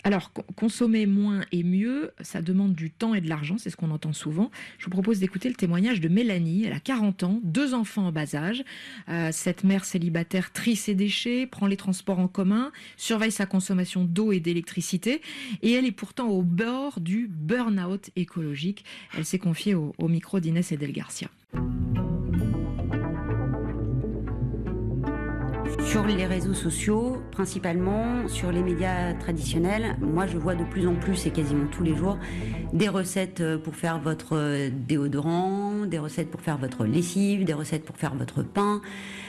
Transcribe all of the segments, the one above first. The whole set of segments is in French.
Alors, consommer moins et mieux, ça demande du temps et de l'argent, c'est ce qu'on entend souvent. Je vous propose d'écouter le témoignage de Mélanie. Elle a 40 ans, 2 enfants en bas âge. Cette mère célibataire trie ses déchets, prend les transports en commun, surveille sa consommation d'eau et d'électricité. Et elle est pourtant au bord du burn-out écologique. Elle s'est confiée au micro d'Inès Edel Garcia. Sur les réseaux sociaux, principalement sur les médias traditionnels, moi je vois de plus en plus et quasiment tous les jours des recettes pour faire votre déodorant, des recettes pour faire votre lessive, des recettes pour faire votre pain.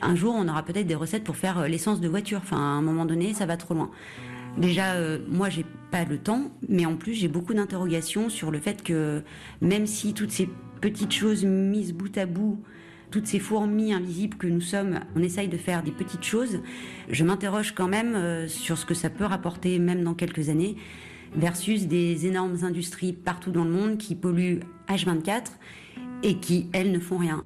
Un jour on aura peut-être des recettes pour faire l'essence de voiture, enfin à un moment donné ça va trop loin. Déjà, moi, j'ai pas le temps, mais en plus, j'ai beaucoup d'interrogations sur le fait que même si toutes ces petites choses mises bout à bout, toutes ces fourmis invisibles que nous sommes, on essaye de faire des petites choses, je m'interroge quand même sur ce que ça peut rapporter, même dans quelques années, versus des énormes industries partout dans le monde qui polluent H24 et qui, elles, ne font rien.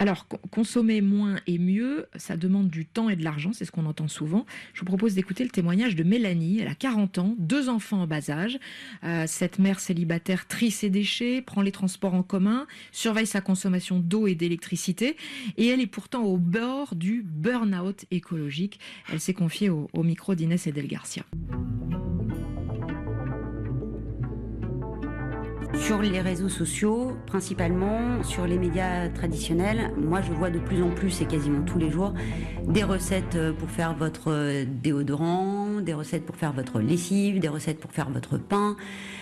Alors, consommer moins et mieux, ça demande du temps et de l'argent, c'est ce qu'on entend souvent. Je vous propose d'écouter le témoignage de Mélanie. Elle a 40 ans, 2 enfants en bas âge. Cette mère célibataire trie ses déchets, prend les transports en commun, surveille sa consommation d'eau et d'électricité. Et elle est pourtant au bord du burn-out écologique. Elle s'est confiée au micro d'Inès Edel Garcia. Sur les réseaux sociaux, principalement sur les médias traditionnels, moi je vois de plus en plus et quasiment tous les jours des recettes pour faire votre déodorant, des recettes pour faire votre lessive, des recettes pour faire votre pain.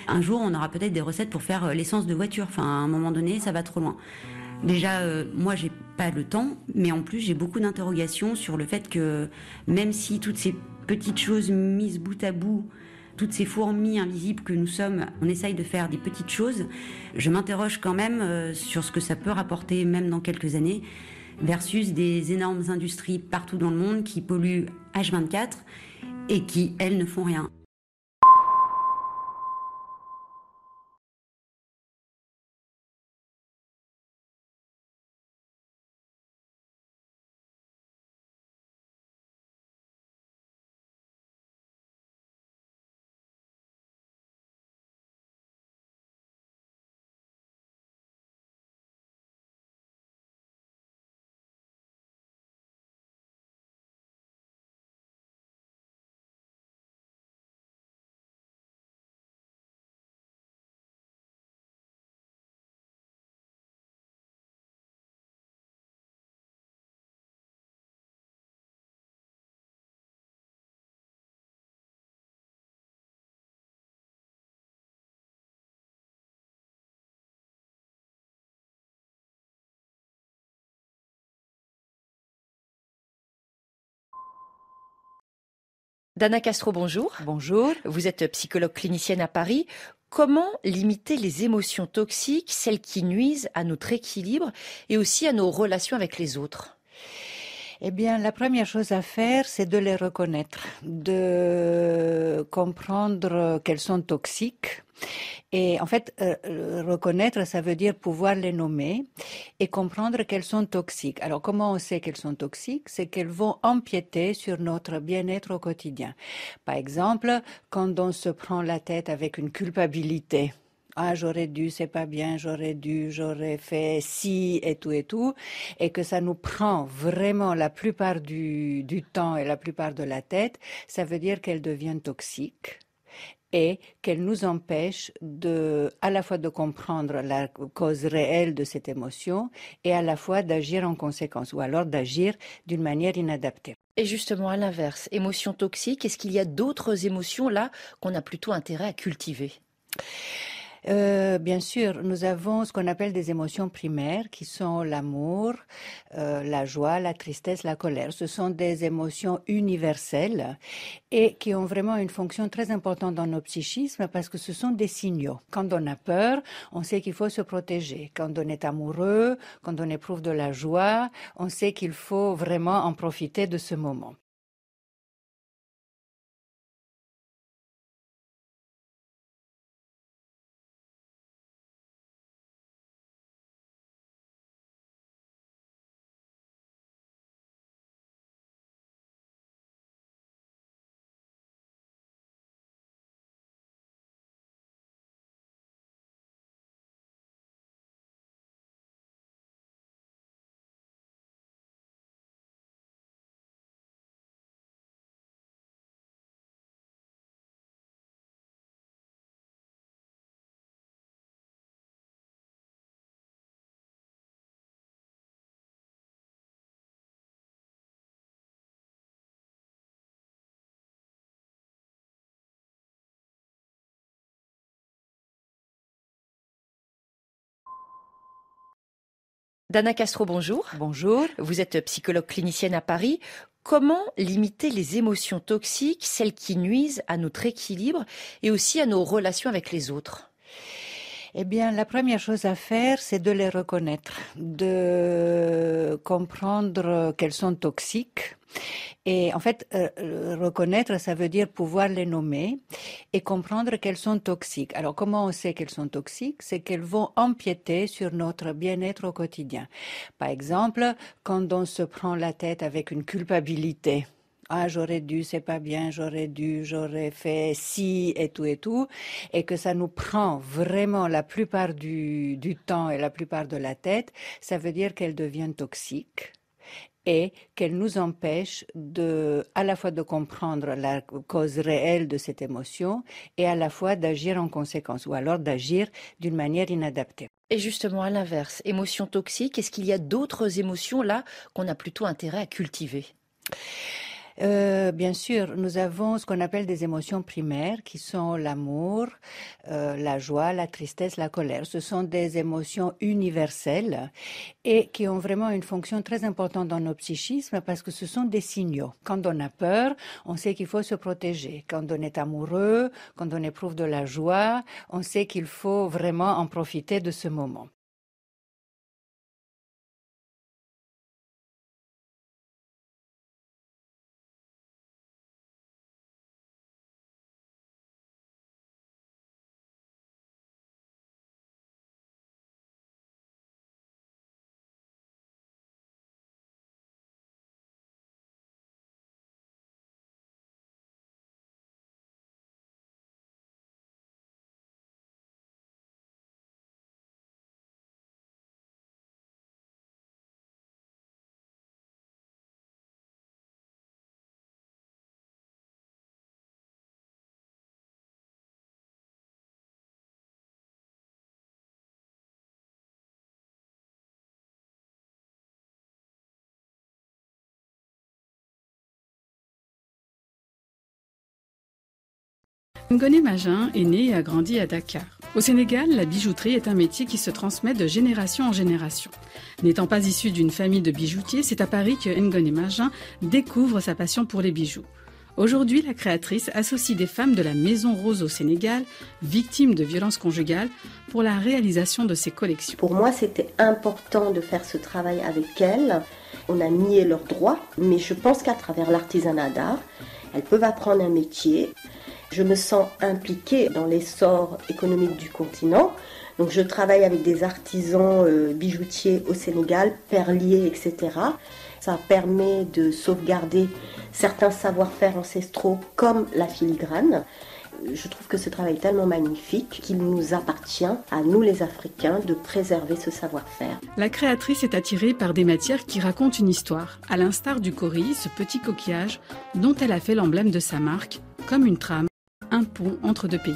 Un jour on aura peut-être des recettes pour faire l'essence de voiture, enfin à un moment donné ça va trop loin. Déjà, moi, j'ai pas le temps, mais en plus, j'ai beaucoup d'interrogations sur le fait que même si toutes ces petites choses mises bout à bout, toutes ces fourmis invisibles que nous sommes, on essaye de faire des petites choses, je m'interroge quand même sur ce que ça peut rapporter, même dans quelques années, versus des énormes industries partout dans le monde qui polluent H24 et qui, elles, ne font rien. Dana Castro, bonjour. Bonjour. Vous êtes psychologue clinicienne à Paris. Comment limiter les émotions toxiques, celles qui nuisent à notre équilibre et aussi à nos relations avec les autres ? Eh bien, la première chose à faire, c'est de les reconnaître, de comprendre qu'elles sont toxiques. Et en fait, reconnaître, ça veut dire pouvoir les nommer et comprendre qu'elles sont toxiques. Alors, comment on sait qu'elles sont toxiques? C'est qu'elles vont empiéter sur notre bien-être au quotidien. Par exemple, quand on se prend la tête avec une culpabilité, ah, j'aurais dû, c'est pas bien, j'aurais dû, j'aurais fait ci et tout, et que ça nous prend vraiment la plupart du temps et la plupart de la tête, ça veut dire qu'elles deviennent toxiques. et qu'elle nous empêche à la fois de comprendre la cause réelle de cette émotion et à la fois d'agir en conséquence ou alors d'agir d'une manière inadaptée. Et justement, à l'inverse, émotions toxiques, est-ce qu'il y a d'autres émotions là qu'on a plutôt intérêt à cultiver ? Bien sûr, nous avons ce qu'on appelle des émotions primaires qui sont l'amour, la joie, la tristesse, la colère. Ce sont des émotions universelles et qui ont vraiment une fonction très importante dans nos psychismes parce que ce sont des signaux. Quand on a peur, on sait qu'il faut se protéger. Quand on est amoureux, quand on éprouve de la joie, on sait qu'il faut vraiment en profiter de ce moment. Dana Castro, bonjour. Bonjour. Vous êtes psychologue clinicienne à Paris. Comment limiter les émotions toxiques, celles qui nuisent à notre équilibre et aussi à nos relations avec les autres ? Eh bien, la première chose à faire, c'est de les reconnaître, de comprendre qu'elles sont toxiques. Et en fait, reconnaître, ça veut dire pouvoir les nommer et comprendre qu'elles sont toxiques. Alors, comment on sait qu'elles sont toxiques ? C'est qu'elles vont empiéter sur notre bien-être au quotidien. Par exemple, quand on se prend la tête avec une culpabilité, ah, j'aurais dû, c'est pas bien, j'aurais fait ci et tout, et que ça nous prend vraiment la plupart du temps et la plupart de la tête, ça veut dire qu'elles deviennent toxiques et qu'elles nous empêchent à la fois de comprendre la cause réelle de cette émotion et à la fois d'agir en conséquence ou alors d'agir d'une manière inadaptée. Et justement, à l'inverse, émotions toxiques, est-ce qu'il y a d'autres émotions là qu'on a plutôt intérêt à cultiver ? Bien sûr, nous avons ce qu'on appelle des émotions primaires qui sont l'amour, la joie, la tristesse, la colère. Ce sont des émotions universelles et qui ont vraiment une fonction très importante dans nos psychismes parce que ce sont des signaux. Quand on a peur, on sait qu'il faut se protéger. Quand on est amoureux, quand on éprouve de la joie, on sait qu'il faut vraiment en profiter de ce moment. Ngoné Magin est né et a grandi à Dakar. Au Sénégal, la bijouterie est un métier qui se transmet de génération en génération. N'étant pas issu d'une famille de bijoutiers, c'est à Paris que Ngoné Magin découvre sa passion pour les bijoux. Aujourd'hui, la créatrice associe des femmes de la Maison Rose au Sénégal, victimes de violences conjugales, pour la réalisation de ses collections. Pour moi, c'était important de faire ce travail avec elles. On a nié leurs droits, mais je pense qu'à travers l'artisanat d'art, elles peuvent apprendre un métier. Je me sens impliquée dans l'essor économique du continent. Donc je travaille avec des artisans bijoutiers au Sénégal, perliers, etc. Ça permet de sauvegarder certains savoir-faire ancestraux comme la filigrane. Je trouve que ce travail est tellement magnifique qu'il nous appartient, à nous les Africains, de préserver ce savoir-faire. La créatrice est attirée par des matières qui racontent une histoire, à l'instar du cori, ce petit coquillage dont elle a fait l'emblème de sa marque, comme une trame. un pont entre deux pays.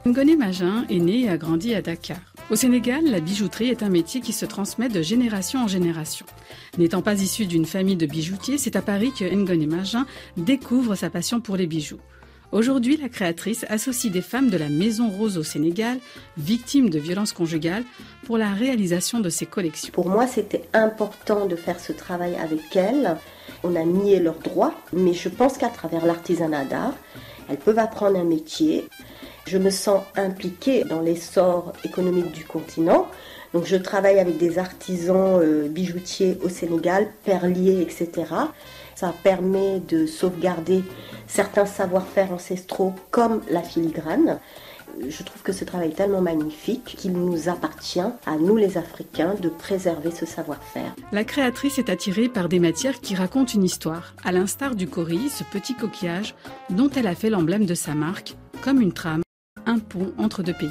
Ngone Magin est né et a grandi à Dakar. Au Sénégal, la bijouterie est un métier qui se transmet de génération en génération. N'étant pas issu d'une famille de bijoutiers, c'est à Paris que Ngone Magin découvre sa passion pour les bijoux. Aujourd'hui, la créatrice associe des femmes de la Maison Rose au Sénégal, victimes de violences conjugales, pour la réalisation de ses collections. Pour moi, c'était important de faire ce travail avec elles. On a nié leurs droits, mais je pense qu'à travers l'artisanat d'art, elles peuvent apprendre un métier. Je me sens impliquée dans l'essor économique du continent. Donc je travaille avec des artisans bijoutiers au Sénégal, perliers, etc. Ça permet de sauvegarder certains savoir-faire ancestraux comme la filigrane. Je trouve que ce travail est tellement magnifique qu'il nous appartient, à nous les Africains, de préserver ce savoir-faire. La créatrice est attirée par des matières qui racontent une histoire, à l'instar du cori, ce petit coquillage dont elle a fait l'emblème de sa marque, comme une trame, un pont entre deux pays.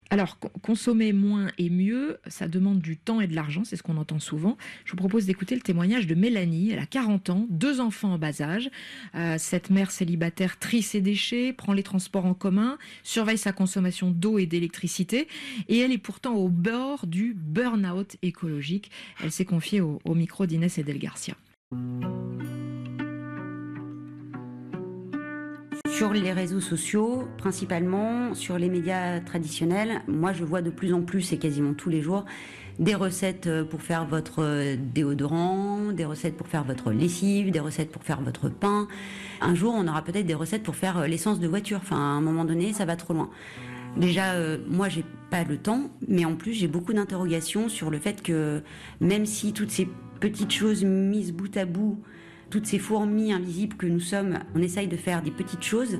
Alors, consommer moins et mieux, ça demande du temps et de l'argent, c'est ce qu'on entend souvent. Je vous propose d'écouter le témoignage de Mélanie. Elle a 40 ans, 2 enfants en bas âge. Cette mère célibataire trie ses déchets, prend les transports en commun, surveille sa consommation d'eau et d'électricité. Et elle est pourtant au bord du burn-out écologique. Elle s'est confiée au micro d'Inès Edel Garcia. Sur les réseaux sociaux, principalement sur les médias traditionnels, moi je vois de plus en plus et quasiment tous les jours des recettes pour faire votre déodorant, des recettes pour faire votre lessive, des recettes pour faire votre pain. Un jour, on aura peut-être des recettes pour faire l'essence de voiture. Enfin, à un moment donné, ça va trop loin. Déjà, moi, j'ai pas le temps, mais en plus, j'ai beaucoup d'interrogations sur le fait que même si toutes ces petites choses mises bout à bout, toutes ces fourmis invisibles que nous sommes, on essaye de faire des petites choses,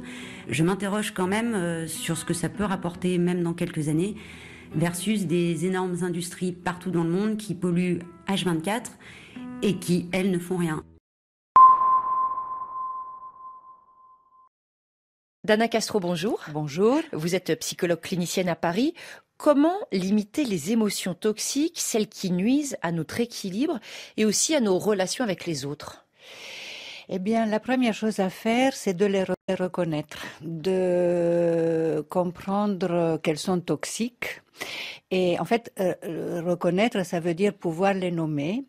je m'interroge quand même sur ce que ça peut rapporter, même dans quelques années, versus des énormes industries partout dans le monde qui polluent H24 et qui, elles, ne font rien. Dana Castro, bonjour. Bonjour. Vous êtes psychologue clinicienne à Paris. Comment limiter les émotions toxiques, celles qui nuisent à notre équilibre et aussi à nos relations avec les autres ? Eh bien, la première chose à faire, c'est de les reconnaître, de comprendre qu'elles sont toxiques. Et en fait, reconnaître, ça veut dire pouvoir les nommer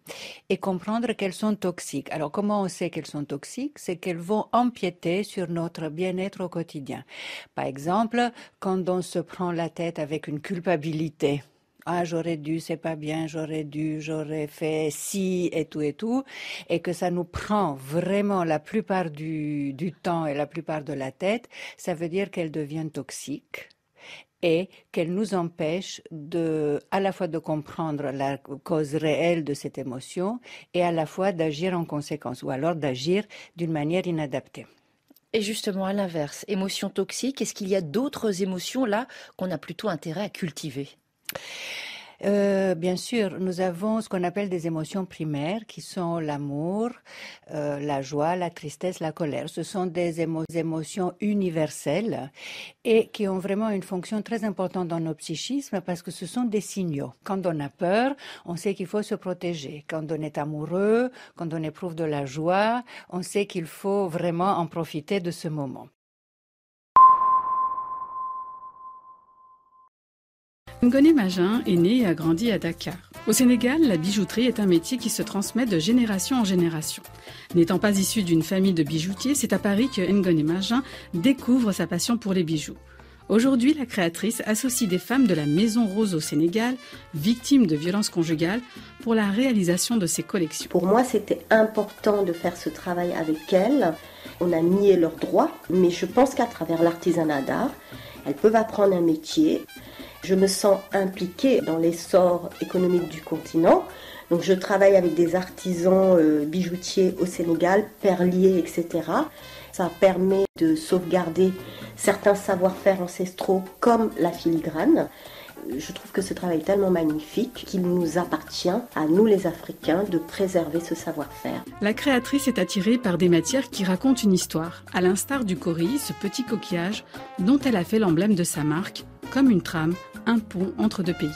et comprendre qu'elles sont toxiques. Alors, comment on sait qu'elles sont toxiques? C'est qu'elles vont empiéter sur notre bien-être au quotidien. Par exemple, quand on se prend la tête avec une culpabilité, ah, j'aurais dû, c'est pas bien, j'aurais dû, j'aurais fait ci et tout, et que ça nous prend vraiment la plupart du temps et la plupart de la tête, ça veut dire qu'elles deviennent toxiques. et qu'elle nous empêche à la fois de comprendre la cause réelle de cette émotion et à la fois d'agir en conséquence ou alors d'agir d'une manière inadaptée. Et justement, à l'inverse, émotions toxiques, est-ce qu'il y a d'autres émotions là qu'on a plutôt intérêt à cultiver ? Bien sûr, nous avons ce qu'on appelle des émotions primaires qui sont l'amour, la joie, la tristesse, la colère. Ce sont des émotions universelles et qui ont vraiment une fonction très importante dans nos psychismes parce que ce sont des signaux. Quand on a peur, on sait qu'il faut se protéger. Quand on est amoureux, quand on éprouve de la joie, on sait qu'il faut vraiment en profiter de ce moment. Ngoné Magin est né et a grandi à Dakar. Au Sénégal, la bijouterie est un métier qui se transmet de génération en génération. N'étant pas issu d'une famille de bijoutiers, c'est à Paris que Ngoné Magin découvre sa passion pour les bijoux. Aujourd'hui, la créatrice associe des femmes de la Maison Rose au Sénégal, victimes de violences conjugales, pour la réalisation de ses collections. Pour moi, c'était important de faire ce travail avec elles. On a nié leurs droits, mais je pense qu'à travers l'artisanat d'art, elles peuvent apprendre un métier. Je me sens impliquée dans l'essor économique du continent. Donc je travaille avec des artisans bijoutiers au Sénégal, perliers, etc. Ça permet de sauvegarder certains savoir-faire ancestraux comme la filigrane. Je trouve que ce travail est tellement magnifique qu'il nous appartient, à nous les Africains, de préserver ce savoir-faire. La créatrice est attirée par des matières qui racontent une histoire, à l'instar du cori, ce petit coquillage dont elle a fait l'emblème de sa marque, comme une trame, un pont entre deux pays.